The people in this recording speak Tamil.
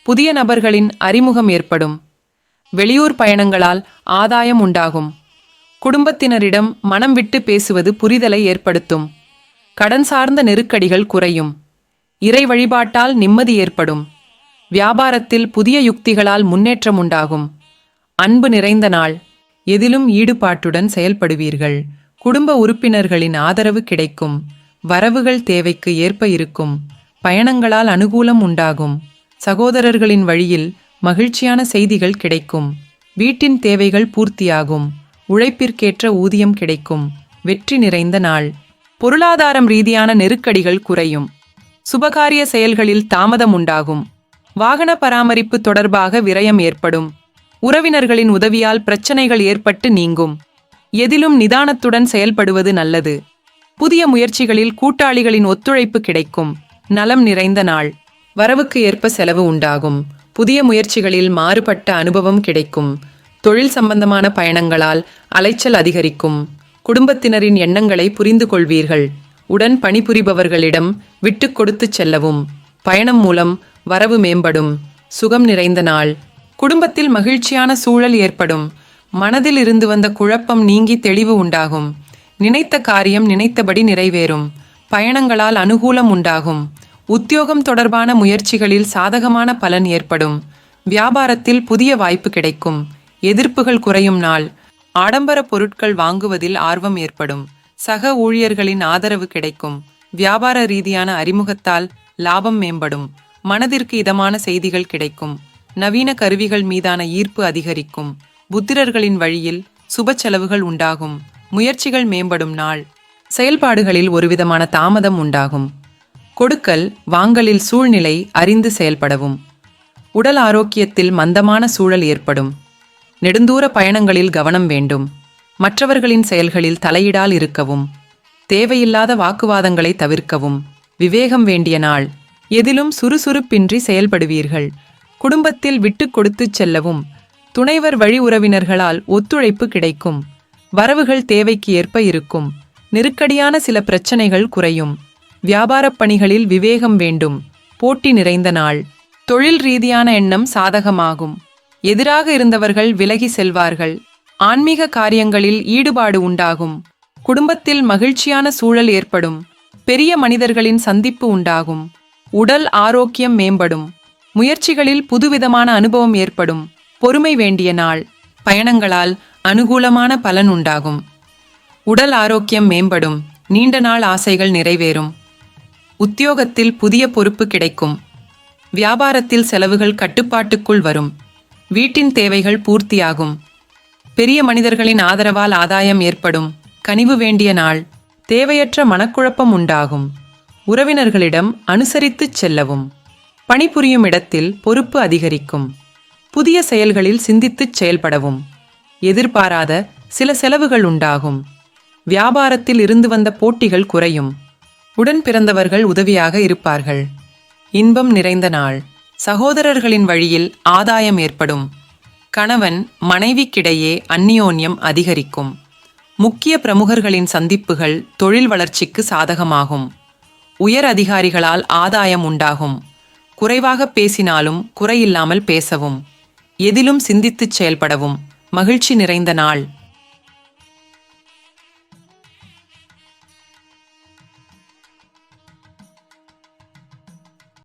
புதிய நபர்களின் அறிமுகம் ஏற்படும். வெளியூர் பயணங்களால் ஆதாயம் உண்டாகும். குடும்பத்தினரிடம் மனம் விட்டு பேசுவது புரிதலை ஏற்படுத்தும். கடன் சார்ந்த நெருக்கடிகள் குறையும். இறை வழிபாட்டால் நிம்மதி ஏற்படும். வியாபாரத்தில் புதிய யுக்திகளால் முன்னேற்றம் உண்டாகும். அன்பு நிறைந்த நாள். எதிலும் ஈடுபாட்டுடன் செயல்படுவீர்கள். குடும்ப உறுப்பினர்களின் ஆதரவு கிடைக்கும். வரவுகள் தேவைக்கு ஏற்ப இருக்கும். பயணங்களால் அனுகூலம் உண்டாகும். சகோதரர்களின் வழியில் மகிழ்ச்சியான செய்திகள் கிடைக்கும். வீட்டின் தேவைகள் பூர்த்தியாகும். உழைப்பிற்கேற்ற ஊதியம் கிடைக்கும். வெற்றி நிறைந்த நாள். பொருளாதாரம் ரீதியான நெருக்கடிகள் குறையும். சுபகாரிய செயல்களில் தாமதம் உண்டாகும். வாகன பராமரிப்பு தொடர்பாக விரயம் ஏற்படும். உறவினர்களின் உதவியால் பிரச்சனைகள் ஏற்பட்டு நீங்கும். எதிலும் நிதானத்துடன் செயல்படுவது நல்லது. புதிய முயற்சிகளில் கூட்டாளிகளின் ஒத்துழைப்பு கிடைக்கும். நலம் நிறைந்த நாள். வரவுக்கு ஏற்ப செலவு உண்டாகும். புதிய முயற்சிகளில் மாறுபட்ட அனுபவம் கிடைக்கும். தொழில் சம்பந்தமான பயணங்களால் அலைச்சல் அதிகரிக்கும். குடும்பத்தினரின் எண்ணங்களை புரிந்து கொள்வீர்கள். உடன் பணிபுரிபவர்களிடம் விட்டு கொடுத்து செல்லவும். பயணம் மூலம் வரவு மேம்படும். சுகம் நிறைந்த நாள். குடும்பத்தில் மகிழ்ச்சியான சூழல் ஏற்படும். மனதில் இருந்து வந்த குழப்பம் நீங்கி தெளிவு உண்டாகும். நினைத்த காரியம் நினைத்தபடி நிறைவேறும். பயணங்களால் அனுகூலம் உண்டாகும். உத்தியோகம் தொடர்பான முயற்சிகளில் சாதகமான பலன் ஏற்படும். வியாபாரத்தில் புதிய வாய்ப்பு கிடைக்கும். எதிர்ப்புகள் குறையும் நாள். ஆடம்பர பொருட்கள் வாங்குவதில் ஆர்வம் ஏற்படும். சக ஊழியர்களின் ஆதரவு கிடைக்கும். வியாபார ரீதியான அறிமுகத்தால் லாபம் மேம்படும். மனதிற்கு இதமான செய்திகள் கிடைக்கும். நவீன கருவிகள் மீதான ஈர்ப்பு அதிகரிக்கும். புத்திரர்களின் வழியில் சுப செலவுகள் உண்டாகும். முயற்சிகள் மேம்படும் நாள். செயல்பாடுகளில் ஒருவிதமான தாமதம் உண்டாகும். கொடுக்கல் வாங்கலில் சூழ்நிலை அறிந்து செயல்படவும். உடல் ஆரோக்கியத்தில் மந்தமான சூழல் ஏற்படும். நெடுந்தூர பயணங்களில் கவனம் வேண்டும். மற்றவர்களின் செயல்களில் தலையிடால் இருக்கவும். தேவையில்லாத வாக்குவாதங்களை தவிர்க்கவும். விவேகம் வேண்டிய நாள். எதிலும் சுறுசுறுப்பின்றி செயல்படுவீர்கள். குடும்பத்தில் விட்டு கொடுத்து செல்லவும். துணைவர் வழி உறவினர்களால் ஒத்துழைப்பு கிடைக்கும். வரவுகள் தேவைக்கு ஏற்ப இருக்கும். நெருக்கடியான சில பிரச்சனைகள் குறையும். வியாபாரப் பணிகளில் விவேகம் வேண்டும். போட்டி நிறைந்த நாள். தொழில் ரீதியான எண்ணம் சாதகமாகும். எதிராக இருந்தவர்கள் விலகி செல்வார்கள். ஆன்மீக காரியங்களில் ஈடுபாடு உண்டாகும். குடும்பத்தில் மகிழ்ச்சியான சூழல் ஏற்படும். பெரிய மனிதர்களின் சந்திப்பு உண்டாகும். உடல் ஆரோக்கியம் மேம்படும். முயற்சிகளில் புதுவிதமான அனுபவம் ஏற்படும். பொறுமை வேண்டிய நாள். பயணங்களால் அனுகூலமான பலன் உண்டாகும். உடல் ஆரோக்கியம் மேம்படும். நீண்ட நாள் ஆசைகள் நிறைவேறும். உத்தியோகத்தில் புதிய பொறுப்பு கிடைக்கும். வியாபாரத்தில் செலவுகள் கட்டுப்பாட்டுக்குள் வரும். வீட்டின் தேவைகள் பூர்த்தியாகும். பெரிய மனிதர்களின் ஆதரவால் ஆதாயம் ஏற்படும். கனிவு வேண்டிய நாள். தேவையற்ற மனக்குழப்பம் உண்டாகும். உறவினர்களிடம் அனுசரித்துச் செல்லவும். பணிபுரியும் இடத்தில் பொறுப்பு அதிகரிக்கும். புதிய செயல்களில் சிந்தித்துச் செயல்படவும். எதிர்பாராத சில செலவுகள் உண்டாகும். வியாபாரத்தில் இருந்து வந்த போட்டிகள் குறையும். உடன் பிறந்தவர்கள் உதவியாக இருப்பார்கள். இன்பம் நிறைந்த நாள். சகோதரர்களின் வழியில் ஆதாயம் ஏற்படும். கணவன் மனைவிக்கிடையே அந்நியோன்யம் அதிகரிக்கும். முக்கிய பிரமுகர்களின் சந்திப்புகள் தொழில் வளர்ச்சிக்கு சாதகமாகும். உயர் அதிகாரிகளால் ஆதாயம் உண்டாகும். குறைவாக பேசினாலும் குறையில்லாமல் பேசவும். எதிலும் சிந்தித்துச் செயல்படவும். மகிழ்ச்சி நிறைந்த நாள்.